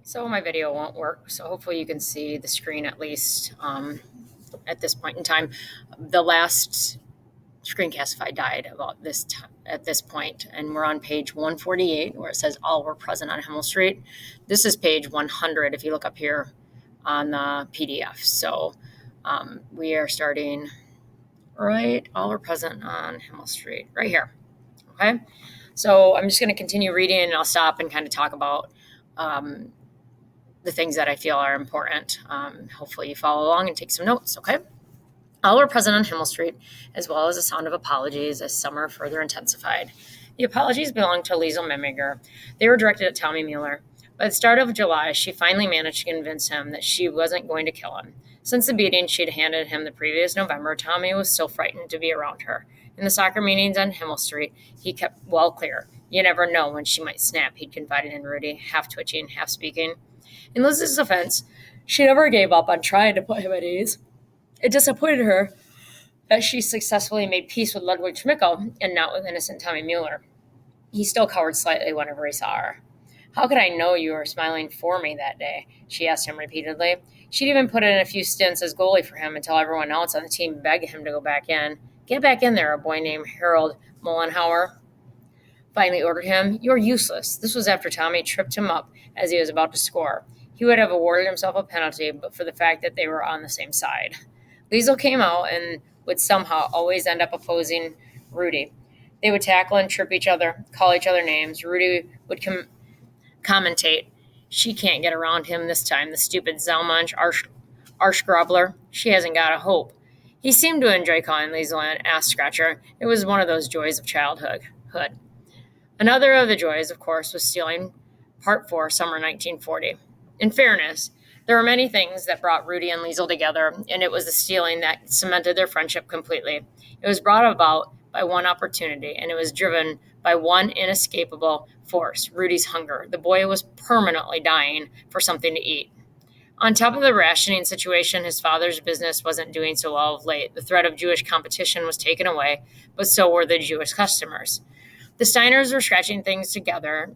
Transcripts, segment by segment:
So my video won't work. So hopefully you can see the screen at least at this point in time. The last screencastify died about this time at this point, and we're on page 148 where it says all were present on Himmel Street. This is page 100 if you look up here on the PDF. So we are starting right. All were present on Himmel Street right here. Okay. So I'm just going to continue reading and I'll stop and kind of talk about the things that I feel are important. Hopefully you follow along and take some notes, okay? All were present on Himmel Street, as well as the sound of apologies as summer further intensified. The apologies belonged to Liesel Meminger. They were directed at Tommy Mueller. By the start of July, she finally managed to convince him that she wasn't going to kill him. Since the beating she'd handed him the previous November, Tommy was still frightened to be around her. In the soccer meetings on Himmel Street, he kept well clear. You never know when she might snap, he'd confided in Rudy, half twitching, half speaking. In Liz's defense, she never gave up on trying to put him at ease. It disappointed her that she successfully made peace with Ludwig Schmickel and not with innocent Tommy Mueller. He still cowered slightly whenever he saw her. How could I know you were smiling for me that day? She asked him repeatedly. She'd even put in a few stints as goalie for him until everyone else on the team begged him to go back in. Get back in there, a boy named Harold Mollenhauer finally ordered him. You're useless. This was after Tommy tripped him up as he was about to score. He would have awarded himself a penalty, but for the fact that they were on the same side. Liesel came out and would somehow always end up opposing Rudy. They would tackle and trip each other, call each other names. Rudy would commentate, she can't get around him this time, the stupid Zalmanch Arschgrobler. She hasn't got a hope. He seemed to enjoy calling Liesel an ass scratcher. It was one of those joys of childhood. Another of the joys, of course, was stealing Part 4, summer 1940. In fairness, there were many things that brought Rudy and Liesel together, and it was the stealing that cemented their friendship completely. It was brought about by one opportunity, and it was driven by one inescapable force, Rudy's hunger. The boy was permanently dying for something to eat. On top of the rationing situation, his father's business wasn't doing so well of late. The threat of Jewish competition was taken away, but so were the Jewish customers. The Steiners were scratching things together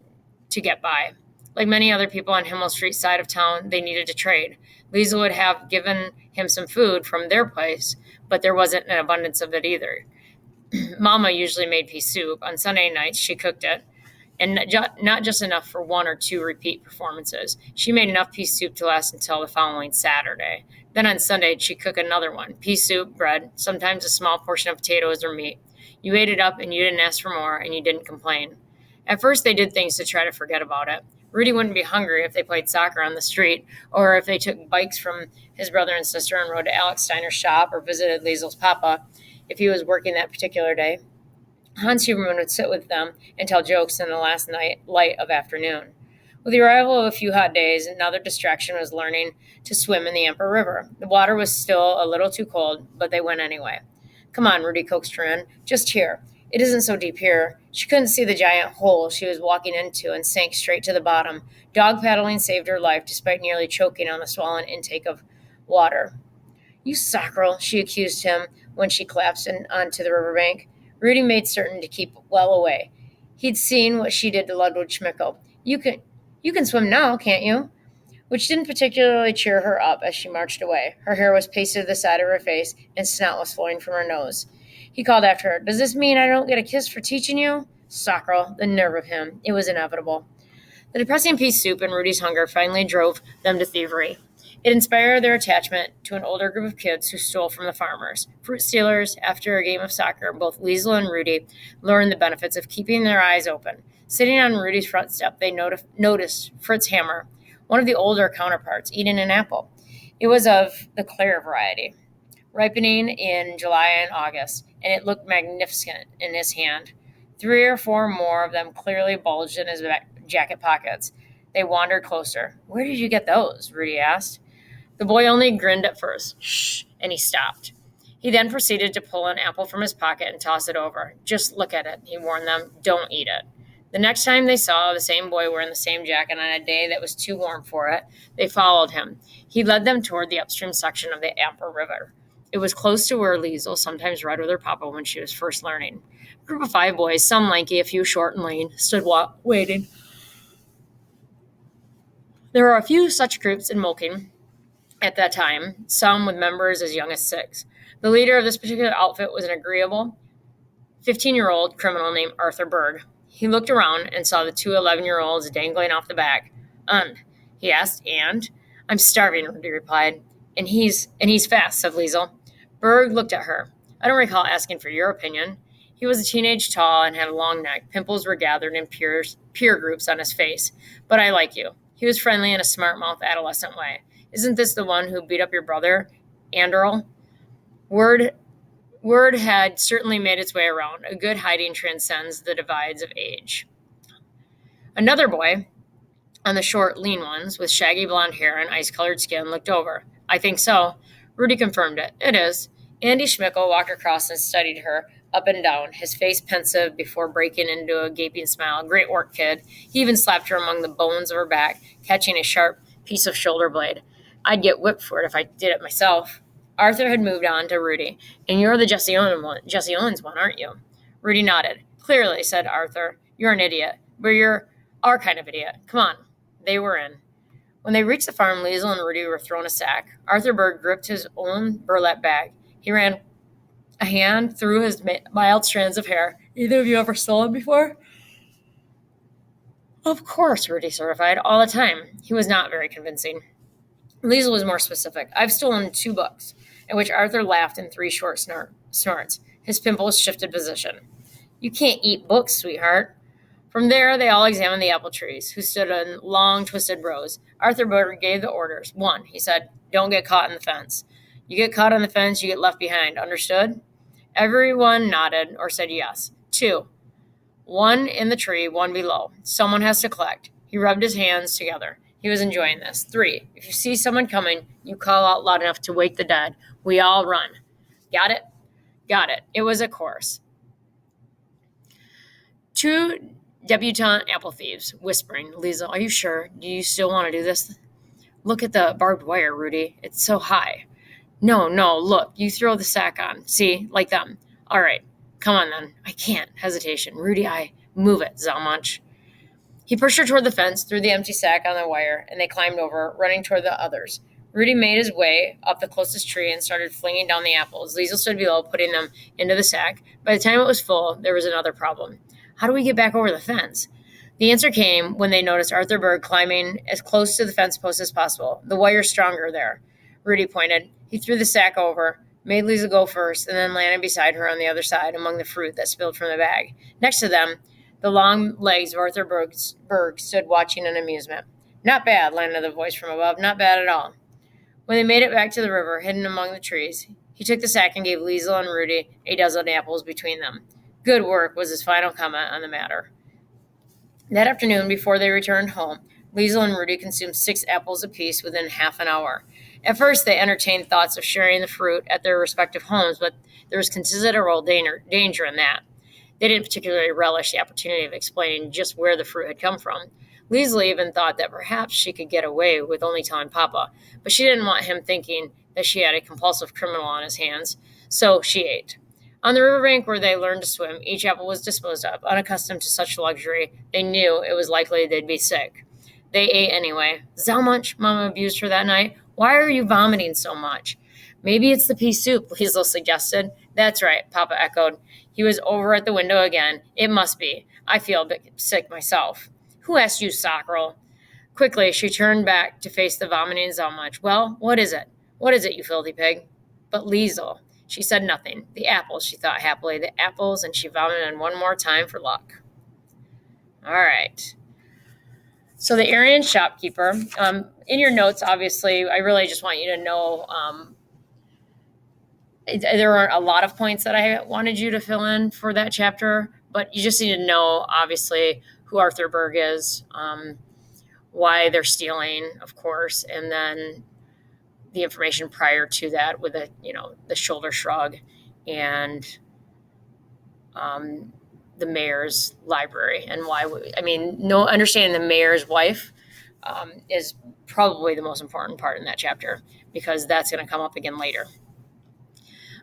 to get by. Like many other people on Himmel Street side of town, they needed to trade. Liesel would have given him some food from their place, but there wasn't an abundance of it either. Mama usually made pea soup. On Sunday nights, she cooked it, and not just enough for one or two repeat performances. She made enough pea soup to last until the following Saturday. Then on Sunday, she'd cook another one. Pea soup, bread, sometimes a small portion of potatoes or meat. You ate it up and you didn't ask for more and you didn't complain. At first, they did things to try to forget about it. Rudy wouldn't be hungry if they played soccer on the street or if they took bikes from his brother and sister and rode to Alex Steiner's shop or visited Liesel's papa if he was working that particular day. Hans Huberman would sit with them and tell jokes in the last light of afternoon. With the arrival of a few hot days, another distraction was learning to swim in the Emperor River. The water was still a little too cold, but they went anyway. Come on, Rudy coaxed her in. Just here. It isn't so deep here. She couldn't see the giant hole she was walking into and sank straight to the bottom. Dog paddling saved her life despite nearly choking on the swollen intake of water. You sockerel, she accused him when she collapsed onto the riverbank. Rudy made certain to keep well away. He'd seen what she did to Ludwig Schmickel. You can swim now, can't you? Which didn't particularly cheer her up as she marched away. Her hair was pasted to the side of her face, and snot was flowing from her nose. He called after her, Does this mean I don't get a kiss for teaching you? Sockerel, the nerve of him. It was inevitable. The depressing pea soup and Rudy's hunger finally drove them to thievery. It inspired their attachment to an older group of kids who stole from the farmers. Fruit stealers, after a game of soccer, both Liesel and Rudy learned the benefits of keeping their eyes open. Sitting on Rudy's front step, they noticed Fritz Hammer, one of the older counterparts, eating an apple. It was of the Claire variety, ripening in July and August, and it looked magnificent in his hand. 3 or 4 more of them clearly bulged in his jacket pockets. They wandered closer. Where did you get those? Rudy asked. The boy only grinned at first. Shh, and he stopped. He then proceeded to pull an apple from his pocket and toss it over. Just look at it, he warned them. Don't eat it. The next time they saw the same boy wearing the same jacket on a day that was too warm for it, they followed him. He led them toward the upstream section of the Amper River. It was close to where Liesel sometimes read with her papa when she was first learning. A group of 5 boys, some lanky, a few short and lean, stood waiting. There were a few such groups in Mulking at that time, some with members as young as 6. The leader of this particular outfit was an agreeable 15-year-old criminal named Arthur Berg. He looked around and saw the two 11-year-olds dangling off the back. "And?" he asked. "And?" "I'm starving," Rudy replied. And he's fast," said Liesel. Berg looked at her. "I don't recall asking for your opinion." He was a teenage tall and had a long neck. Pimples were gathered in peer groups on his face. "But I like you." He was friendly in a smart-mouthed adolescent way. "Isn't this the one who beat up your brother, Anderl?" Word had certainly made its way around. A good hiding transcends the divides of age. Another boy, on the short, lean ones, with shaggy blonde hair and ice-colored skin, looked over. "I think so." Rudy confirmed it. "It is." Andy Schmickel walked across and studied her up and down, his face pensive before breaking into a gaping smile. "Great work, kid." He even slapped her among the bones of her back, catching a sharp piece of shoulder blade. "I'd get whipped for it if I did it myself." Arthur had moved on to Rudy. "And you're the Jesse Owens one, aren't you?" Rudy nodded. "Clearly," said Arthur. "You're an idiot. But you're our kind of idiot. Come on." They were in. When they reached the farm, Liesel and Rudy were thrown a sack. Arthur Berg gripped his own burlap bag. He ran a hand through his mild strands of hair. "Either of you ever stolen before?" "Of course," Rudy certified. "All the time." He was not very convincing. Liesel was more specific. "I've stolen 2 books," at which Arthur laughed in 3 short snorts. His pimples shifted position. "You can't eat books, sweetheart." From there, they all examined the apple trees, who stood in long, twisted rows. Arthur Berg gave the orders. 1, he said, "Don't get caught in the fence. You get caught on the fence, you get left behind. Understood?" Everyone nodded or said yes. 2, 1 in the tree, 1 below. Someone has to collect. He rubbed his hands together. He was enjoying this. 3, if you see someone coming, you call out loud enough to wake the dead. We all run. Got it? Got it. It was a chorus. 2 debutante apple thieves, whispering. "Liesel, are you sure? Do you still want to do this?" "Look at the barbed wire, Rudy. It's so high." No, look. You throw the sack on. See? Like them. "All right. Come on, then." "I can't." Hesitation. "Rudy, move it, Zalmunch." He pushed her toward the fence, threw the empty sack on the wire, and they climbed over, running toward the others. Rudy made his way up the closest tree and started flinging down the apples. Liesel stood below, putting them into the sack. By the time it was full, there was another problem. How do we get back over the fence? The answer came when they noticed Arthur Berg climbing as close to the fence post as possible. "The wire's stronger there." Rudy pointed. He threw the sack over, made Liesel go first, and then landed beside her on the other side among the fruit that spilled from the bag. Next to them, the long legs of Arthur Berg stood watching in amusement. "Not bad," landed the voice from above. "Not bad at all." When they made it back to the river, hidden among the trees, he took the sack and gave Liesel and Rudy a dozen apples between them. "Good work," was his final comment on the matter. That afternoon, before they returned home, Liesel and Rudy consumed 6 apples apiece within half an hour. At first, they entertained thoughts of sharing the fruit at their respective homes, but there was considerable danger in that. They didn't particularly relish the opportunity of explaining just where the fruit had come from. Liesel even thought that perhaps she could get away with only telling Papa, but she didn't want him thinking that she had a compulsive criminal on his hands, so she ate. On the riverbank where they learned to swim, each apple was disposed of. Unaccustomed to such luxury, they knew it was likely they'd be sick. They ate anyway. "Zalmunch," Mama abused her that night. "Why are you vomiting so much?" "Maybe it's the pea soup," Liesel suggested. "That's right," Papa echoed. He was over at the window again. "It must be. I feel a bit sick myself." "Who asked you, Sockerel?" Quickly, she turned back to face the vomiting Zalmunch. "Well, what is it? What is it, you filthy pig?" But Liesel, she said nothing. The apples, she thought happily. The apples, and she vomited one more time for luck. All right. So the Aryan shopkeeper, in your notes, obviously, I really just want you to know there are a lot of points that I wanted you to fill in for that chapter, but you just need to know, obviously, who Arthur Berg is, why they're stealing, of course, and then the information prior to that with the shoulder shrug and the mayor's library and why. Understanding the mayor's wife is probably the most important part in that chapter because that's going to come up again later.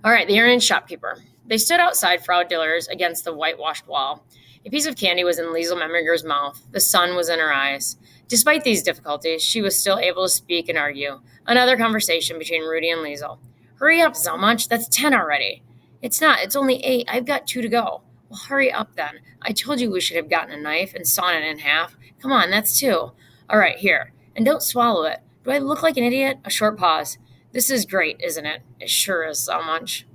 All right, the Aryan shopkeeper. They stood outside Frau Diller's against the whitewashed wall. A piece of candy was in Liesel Memminger's mouth. The sun was in her eyes. Despite these difficulties, she was still able to speak and argue. Another conversation between Rudy and Liesel. Hurry up, Zelmunch. That's 10 already. It's not. It's only 8. I've got 2 to go. Well, hurry up then. I told you we should have gotten a knife and sawn it in half. Come on, that's 2. All right, here. And don't swallow it. Do I look like an idiot? A short pause. This is great, isn't it? It sure is, Zelmunch.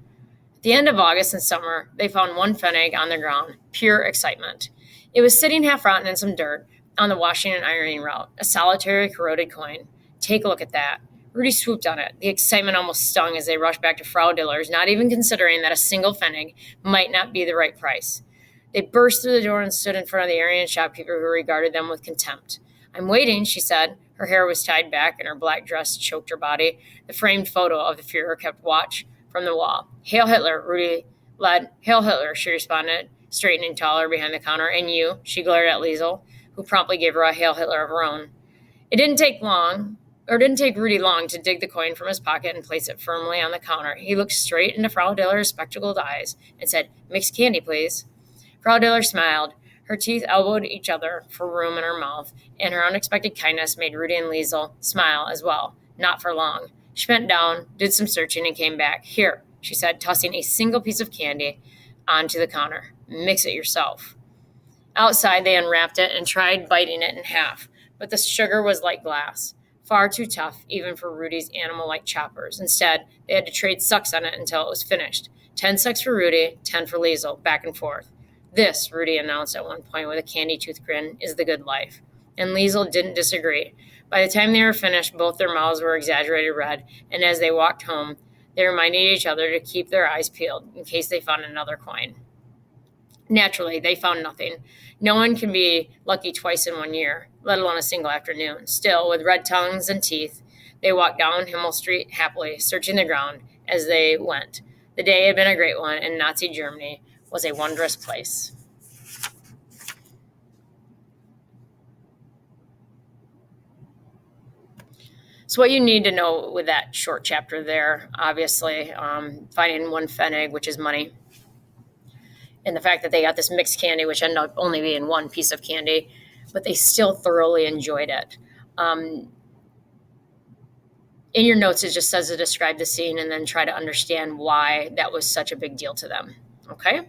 At the end of August and summer, they found one Pfennig on the ground. Pure excitement. It was sitting half rotten in some dirt on the washing and ironing route, a solitary corroded coin. Take a look at that. Rudy swooped on it. The excitement almost stung as they rushed back to Frau Diller's, not even considering that a single Pfennig might not be the right price. They burst through the door and stood in front of the Aryan shopkeeper, who regarded them with contempt. I'm waiting, she said. Her hair was tied back and her black dress choked her body. The framed photo of the Fuhrer kept watch from the wall. Hail Hitler, Rudy led. Hail Hitler, she responded, straightening taller behind the counter. And you, she glared at Liesel, who promptly gave her a Hail Hitler of her own. It didn't take Rudy long to dig the coin from his pocket and place it firmly on the counter. He looked straight into Frau Diller's spectacled eyes and said, Mixed candy, please. Frau Diller smiled. Her teeth elbowed each other for room in her mouth, and her unexpected kindness made Rudy and Liesel smile as well. Not for long. She bent down, did some searching, and came back. Here, she said, tossing a single piece of candy onto the counter. Mix it yourself. Outside, they unwrapped it and tried biting it in half, but the sugar was like glass. Far too tough, even for Rudy's animal-like choppers. Instead, they had to trade sucks on it until it was finished. 10 sucks for Rudy, 10 for Liesel, back and forth. This, Rudy announced at one point with a candy-toothed grin, is the good life. And Liesel didn't disagree. By the time they were finished, both their mouths were exaggerated red, and as they walked home, they reminded each other to keep their eyes peeled in case they found another coin. Naturally, they found nothing. No one can be lucky twice in 1 year, let alone a single afternoon. Still, with red tongues and teeth, they walked down Himmel Street happily, searching the ground as they went. The day had been a great one, and Nazi Germany was a wondrous place. So what you need to know with that short chapter there, obviously, finding one Pfennig, which is money, and the fact that they got this mixed candy, which ended up only being one piece of candy, but they still thoroughly enjoyed it. In your notes, it just says to describe the scene and then try to understand why that was such a big deal to them. Okay?